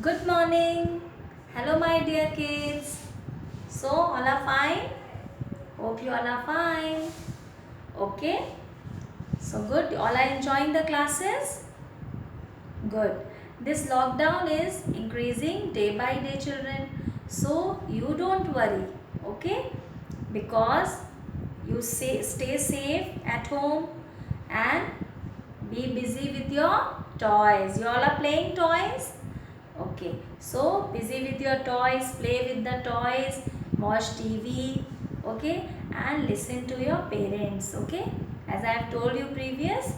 Good morning. Hello, my dear kids. So, all are fine? Hope you all are fine. Okay. So, good. All are enjoying the classes? Good. This lockdown is increasing day by day, children. So, you don't worry. Okay. Because stay safe at home and be busy with your toys. You all are playing toys? Okay, so busy with your toys, play with the toys, watch TV, okay, and listen to your parents, okay. As I have told you previous,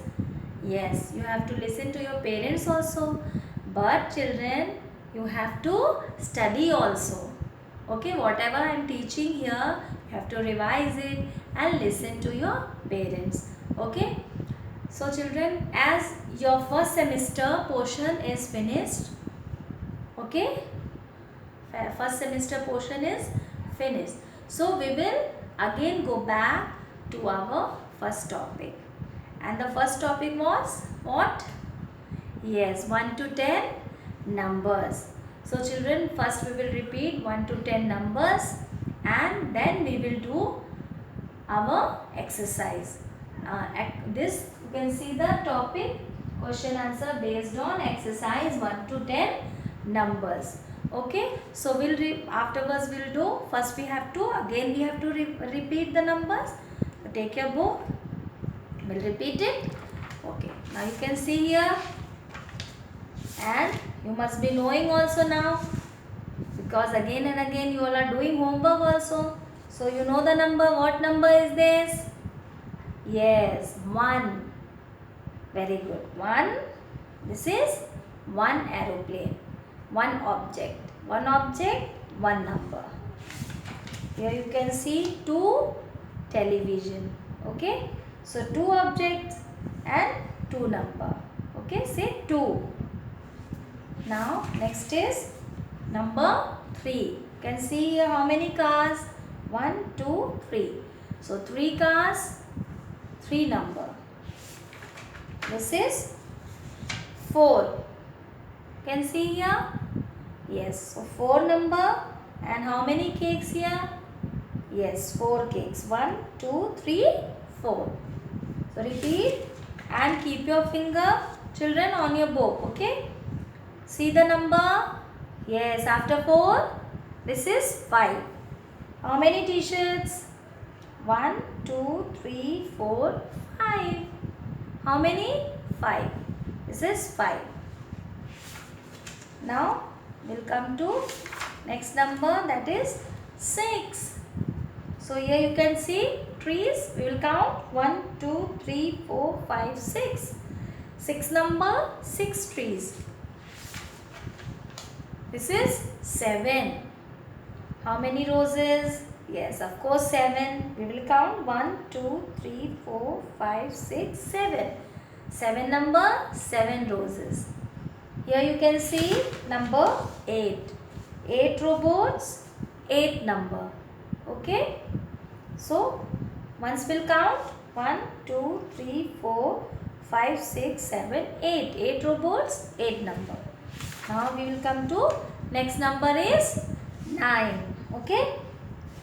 yes, you have to listen to your parents also, but children, you have to study also, okay. Whatever I am teaching here, you have to revise it and listen to your parents, okay. So children, as your first semester portion is finished, okay, first semester portion is finished, so we will again go back to our first topic, and the first topic was what? Yes, 1 to 10 numbers. So children, first we will repeat 1 to 10 numbers and then we will do our exercise. This you can see the topic question answer based on exercise 1 to 10 numbers. Okay, so afterwards we'll do, first we have to repeat the numbers. Take your book, we'll repeat it. Okay, now you can see here, and you must be knowing also now, because again and again you all are doing homework also, so you know the number. What number is this? Yes, 1. Very good. 1. This is one aeroplane, one object. One object, one number. Here you can see 2 television. Okay. So 2 objects and 2 number. Okay. Say 2. Now next is number 3. You can see here how many cars? 1, 2, 3. So 3 cars, 3 number. This is 4. Can see here? Yes. So 4 number, and how many cakes here? Yes, 4 cakes. 1, 2, 3, 4. So repeat and keep your finger, children, on your book. Okay. See the number? Yes. After 4, this is 5. How many t-shirts? 1, 2, 3, 4, 5. How many? 5. This is 5. Now we'll come to next number, that is 6. So here you can see trees. We will count 1, 2, 3, 4, 5, 6. 6 number, 6 trees. This is 7. How many roses? Yes, of course 7. We will count 1, 2, 3, 4, 5, 6, 7. 7 number, 7 roses. Here you can see number 8. 8 robots, 8 number. Okay. So, once we'll count 1, 2, 3, 4, 5, 6, 7, 8. 8 robots, 8 number. Now we will come to next number is 9. Okay.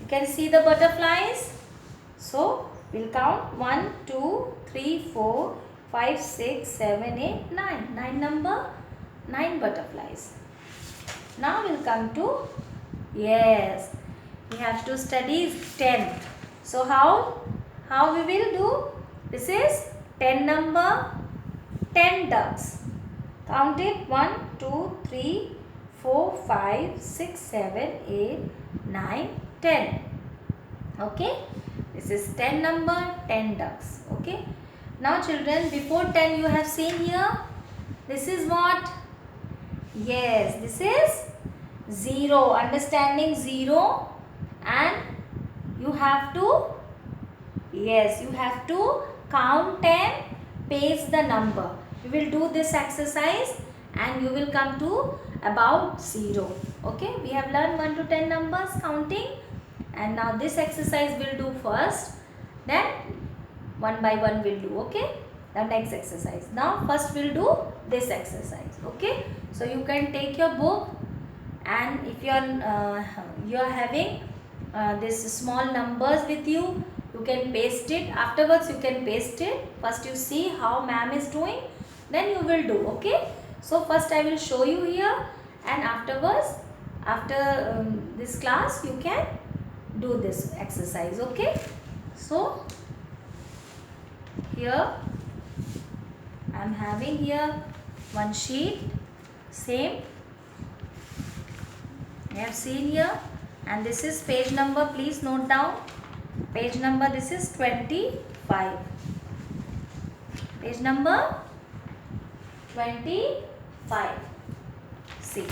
You can see the butterflies. So, we'll count 1, 2, 3, 4, 5, 6, 7, 8, 9. 9 number, 9 butterflies. Now we'll come to, yes, we have to study 10. So how we will do? This is 10 number, 10 ducks. Count it 1, 2, 3, 4, 5, 6, 7, 8, 9, 10. Okay. This is 10 number, 10 ducks. Okay. Now children, before 10 you have seen here. This is what? Yes, this is 0. Understanding 0, and you have to, yes, you have to count and paste the number. We will do this exercise and you will come to about 0. Okay, we have learned 1 to 10 numbers counting, and now this exercise we'll do first, then one by one we'll do. Okay, the next exercise. Now first we'll do this exercise. Okay, so you can take your book, and if you are having this small numbers with you, you can paste it. Afterwards you can paste it. First you see how ma'am is doing, then you will do. Okay, so first I will show you here, and afterwards, after this class, you can do this exercise. Okay, so here I am having here one sheet, same I have seen here, and this is page number. Please note down page number. This is 25. Page number 25. See,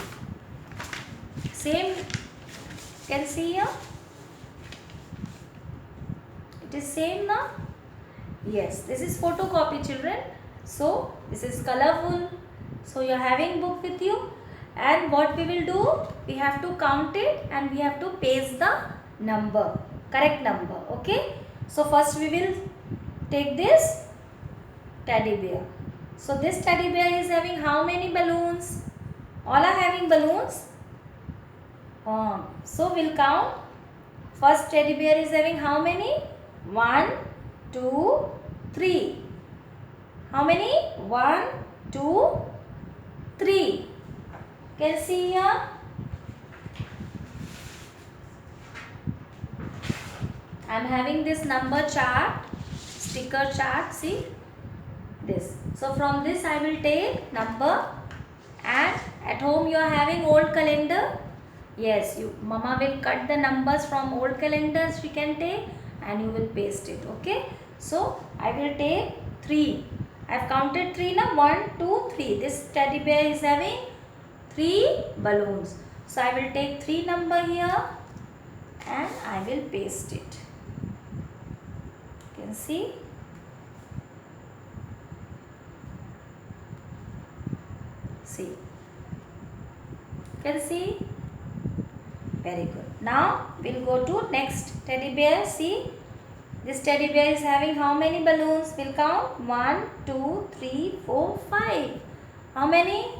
same can see here. It is same now. Yes, this is photocopy, children. So this is colorful. So you are having book with you, and what we will do, we have to count it and we have to paste the number, correct number. Okay, so first we will take this teddy bear. So this teddy bear is having how many balloons? All are having balloons. So we'll count. First teddy bear is having how many? 1, 2, 3. How many? 1, 2, 3. Can see here? I am having this number chart, sticker chart. See this. So from this I will take number, and at home you are having old calendar. Yes, mama will cut the numbers from old calendars. We can take, and you will paste it. Okay, so I will take 3. I have counted 3 now. 1, 2, 3. This teddy bear is having 3 balloons. So I will take 3 number here, and I will paste it. You can see. See. Can see. Very good. Now we'll go to next teddy bear. See, this teddy bear is having how many balloons? We'll count. 1, 2, 3, 4, 5. How many?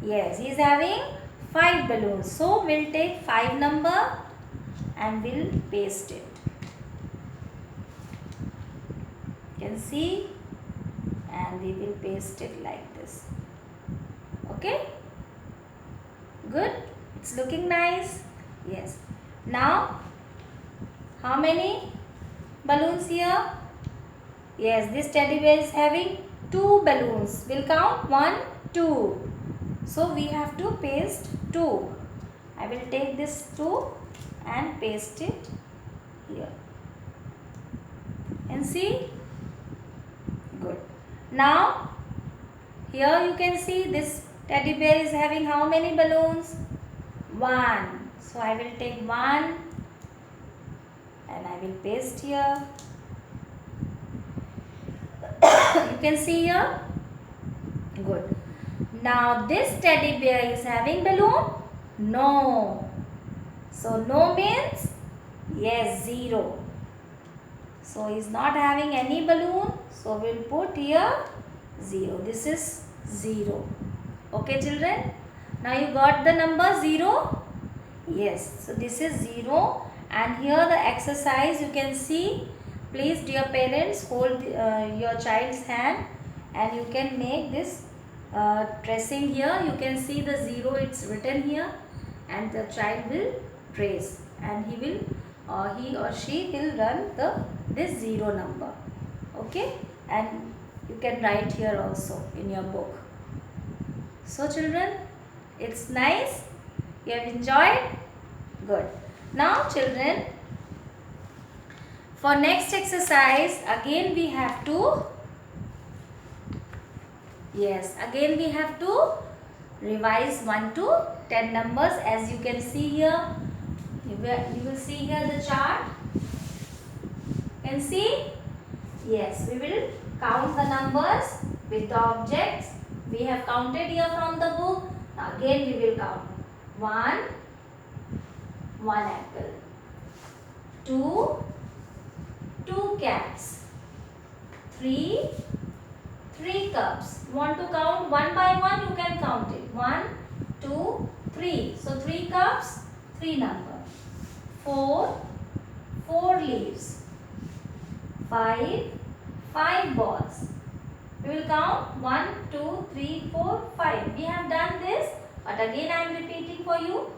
Yes, he is having 5 balloons. So we'll take 5 number and we'll paste it. You can see, and we will paste it like this. Okay, good. It's looking nice. Yes. Now, how many balloons here? Yes, this teddy bear is having 2 balloons. We'll count 1, 2. So we have to paste 2. I will take this 2 and paste it here. And see? Good. Now, here you can see this teddy bear is having how many balloons? 1. So I will take 1 and I will paste here. You can see here. Good. Now this teddy bear is having balloon? No. So no means yes, 0. So he is not having any balloon. So we will put here 0. This is 0. Okay, children. Now you got the number 0? Yes. So this is 0. And here the exercise you can see. Please, dear parents, hold your child's hand and you can make this tracing here. You can see the 0, it's written here, and the child will trace, and he or she will run this 0 number. Okay, and you can write here also in your book. So children, it's nice. You have enjoyed? Good. Now children, for next exercise, again we have to, again we have to revise 1 to 10 numbers. As you can see here, you will see here the chart. Can see? Yes, we will count the numbers with the objects. We have counted here from the book. Again we will count. 1 apple. 2 cats. 3 3 cups. You want to count one by one, you can count it. 1, 2, 3. So 3 cups, 3 number. 4, 4 leaves. 5, 5 balls. We will count 1, 2, 3, 4, 5. We have done this, but again I am repeating for you.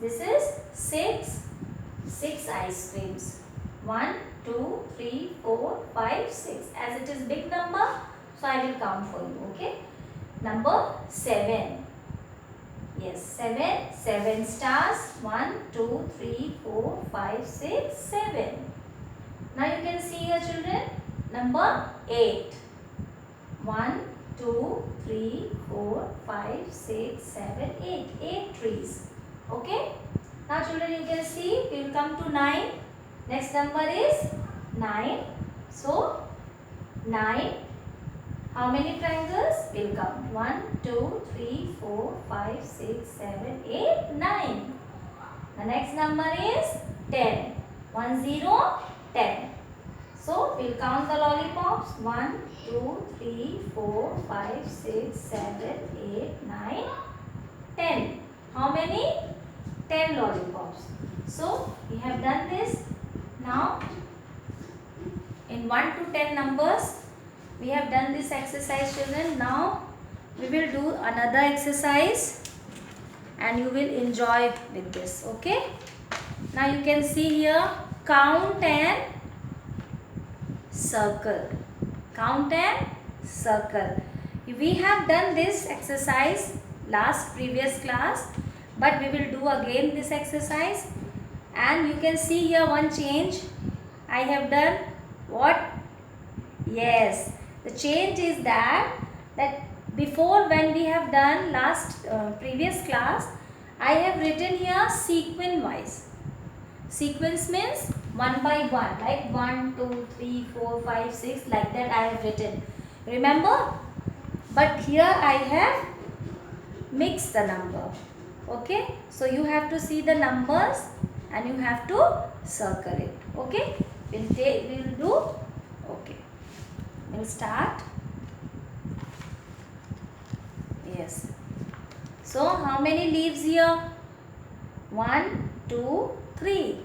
This is 6 ice creams. 1, 2, 3, 4, 5, 6. As it is big number, so I will count for you. Okay. Number 7. Yes, 7 stars. 1, 2, 3, 4, 5, 6, 7. Now you can see here, children. Number 8. 1, 2, 3, 4, 5, 6, 7, 8. 8 trees. Okay. Now children, you can see we will come to 9. Next number is 9. So 9. How many triangles? We will count. 1, 2, 3, 4, 5, 6, 7, 8, 9. The next number is 10. 1, 0, 10. So we will count the lollipops. 1, 2, 3, 4, 5, 6, 7, 8, 9, 10. How many? 10 lollipops. So we have done this. Now in 1 to 10 numbers we have done this exercise, children. Now we will do another exercise and you will enjoy with this. Okay. Now you can see here, count and circle. Count and circle. We have done this exercise previous class, but we will do again this exercise. And you can see here one change I have done. What? Yes, the change is that before, when we have done previous class, I have written here sequence wise. Sequence means one by one, like 1, 2, 3, 4, 5, 6, like that I have written. Remember? But here I have mixed the number. Okay, so you have to see the numbers and you have to circle it. Okay, we'll do. Okay, we'll start. Yes. So how many leaves here? 1, 2, 3.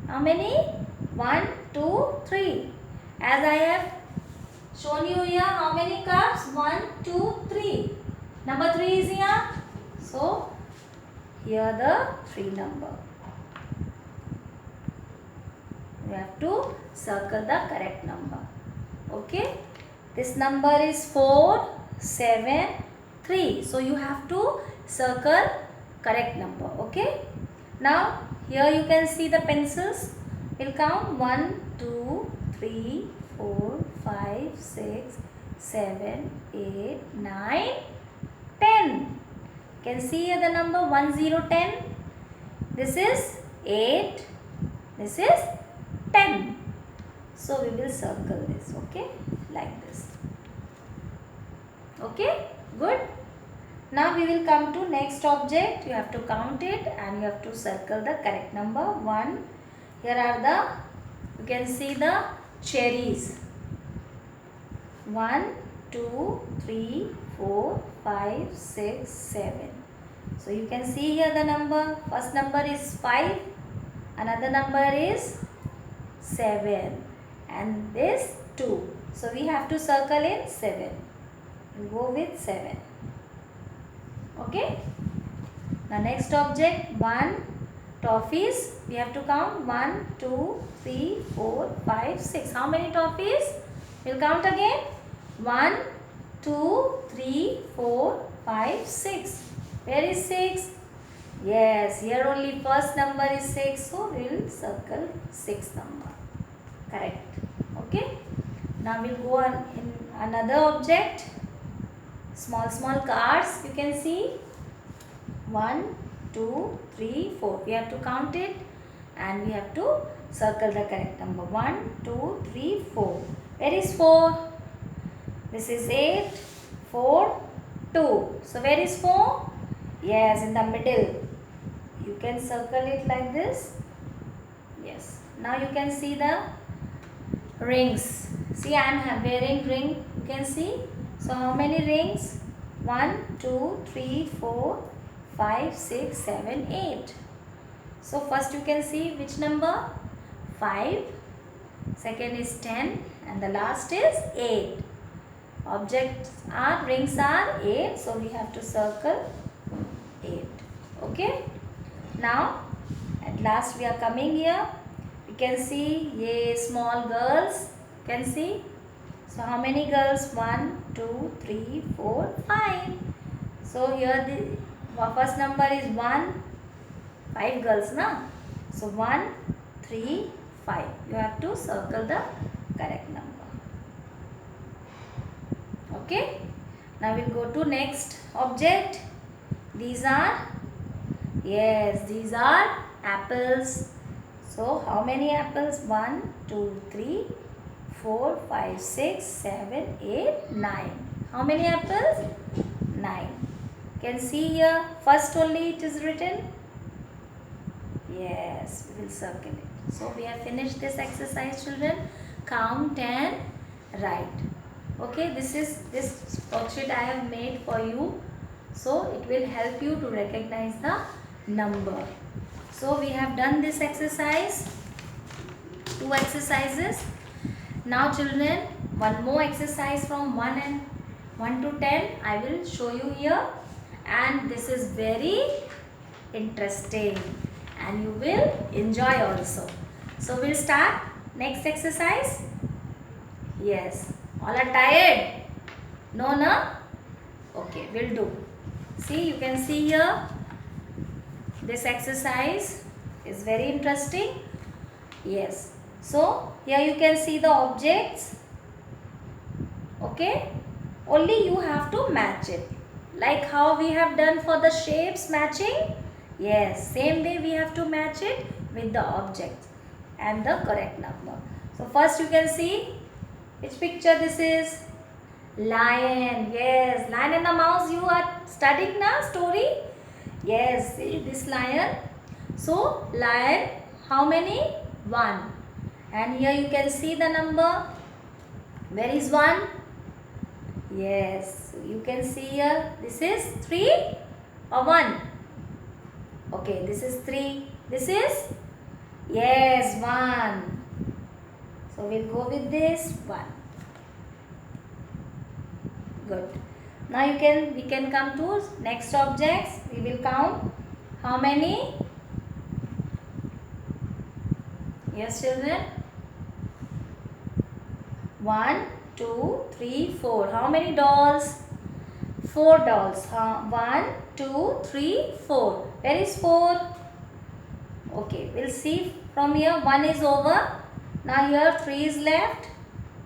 How many? 1, 2, 3. As I have shown you here, how many cups? 1, 2, 3. Number 3 is here. So here the 3 number. You have to circle the correct number. Okay. This number is 4, 7, 3. So you have to circle correct number. Okay. Now here you can see the pencils. We'll count 1, 2, 3, 4, 5, 6, 7, 8, 9, 10. You can see here the number 1, 0, 10. This is 8. This is 10. So we will circle this. Okay. Like this. Okay. Good. Now we will come to next object. You have to count it and you have to circle the correct number. 1. Here are you can see the cherries. 1, 2, 3, 4, 5, 6, 7. So you can see here the number. First number is 5. Another number is 7. And this 2. So we have to circle in 7. We'll go with 7. Okay. Now next object, 1. Toffees. We have to count 1, 2, 3, 4, 5, 6. How many toffees? We'll count again. 1, 2, 3, 4, 5, 6. Where is 6? Yes, here only first number is 6. So we will circle 6 number. Correct. Okay. Now we'll go on in another object. Small cards. You can see 1, 2, 3, 4. We have to count it and we have to circle the correct number. 1, 2, 3, 4. Where is 4? This is 8, 4, 2. So where is 4? Yes, in the middle. You can circle it like this. Yes. Now you can see the rings. See, I am wearing ring. You can see So how many rings? 1, 2, 3, 4, 5, 6, 7, 8. So first you can see which number? 5. Second is 10 and the last is 8. Rings are 8, so we have to circle 8. Okay. Now at last we are coming here. We can see small girls. Can see. So how many girls? 1, 2, 3, 4, 5. So here the first number is 1. 5 girls, na? So 1, 3, 5. You have to circle the correct number. Okay. Now we'll go to next object. These are apples. So how many apples? 1, 2, 3, 4, 5, 6, 7, 8, 9. How many apples? 9. Can see here, first only it is written. Yes, we will circle it. So we have finished this exercise, children. Count and write. Okay, this worksheet I have made for you. So it will help you to recognize the number. So we have done this exercise, 2 exercises. Now children, one more exercise from 1 to 10 I will show you here, and this is very interesting and you will enjoy also. So we'll start next exercise. Yes, all are tired? No, no? Okay, we'll do. See, you can see here, this exercise is very interesting. Yes. So here you can see the objects. Okay. Only you have to match it. Like how we have done for the shapes matching. Yes. Same way we have to match it with the objects and the correct number. So first you can see which picture this is. Lion. Yes. Lion and the mouse. You are studying now story. Yes. See this lion. So lion. How many? 1. And here you can see the number. Where is 1? Yes, you can see here. This is 3 or 1? Okay, this is 3. This is? Yes, 1. So we'll go with this 1. Good. Now we can come to next objects. We will count. How many? Yes, children. 1, 2, 3, 4. How many dolls? 4 dolls. 1, 2, 3, 4. Where is 4? Okay, we'll see from here. 1 is over. Now here 3 is left.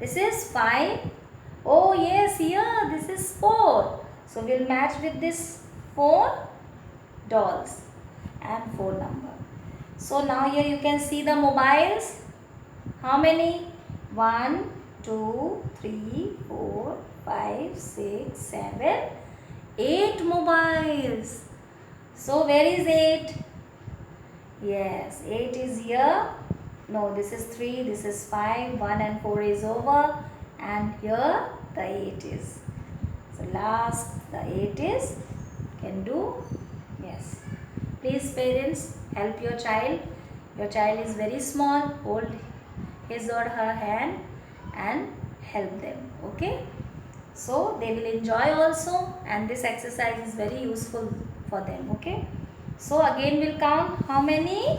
This is 5. Oh yes, here this is 4. So we'll match with this 4 dolls and 4 number. So now here you can see the mobiles. How many? 1, 2, 3, 4, 5, 6, 7, 8 mobiles. So where is 8? Yes, 8 is here. No, this is 3, this is 5, 1 and 4 is over. And here the 8 is. So last the 8 is. Can do? Yes. Please parents, help your child. Your child is very small. Hold his or her hand and help them. Okay. So they will enjoy also, and this exercise is very useful for them. Okay. So again we'll count. How many?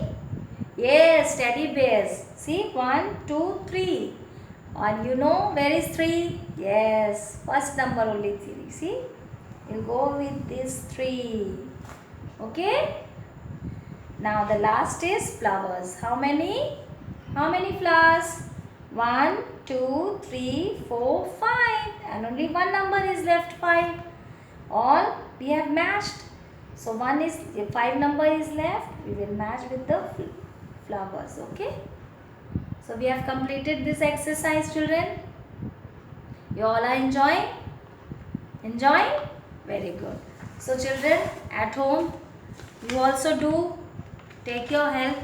Yes, teddy bears. See, 1, 2, 3. And you know where is 3? Yes, first number only 3. See, we'll go with this 3. Okay. Now the last is flowers. How many? How many flowers? 1, 2, 3, 4, 5. And only one number is left, 5. All we have matched. So 5 number is left. We will match with the flowers. Okay. So we have completed this exercise, children. You all are enjoying? Enjoying? Very good. So children, at home, you also do take your help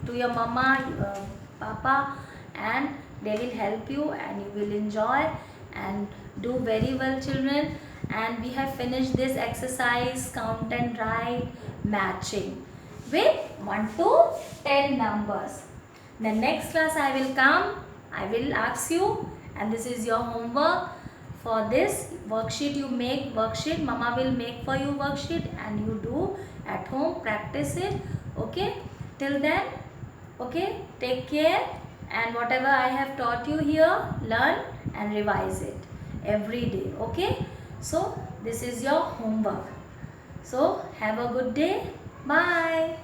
to your mama, papa, and they will help you and you will enjoy, and Do very well, children. And we have finished this exercise, count and write matching with 1 to 10 numbers. The next class I will come, I will ask you, and this is your homework. For this worksheet you make worksheet, mama will make for you worksheet and you do at home, practice it. Okay, till then, okay, take care, and whatever I have taught you here, learn and revise it every day. Okay, so this is your homework. So have a good day. Bye.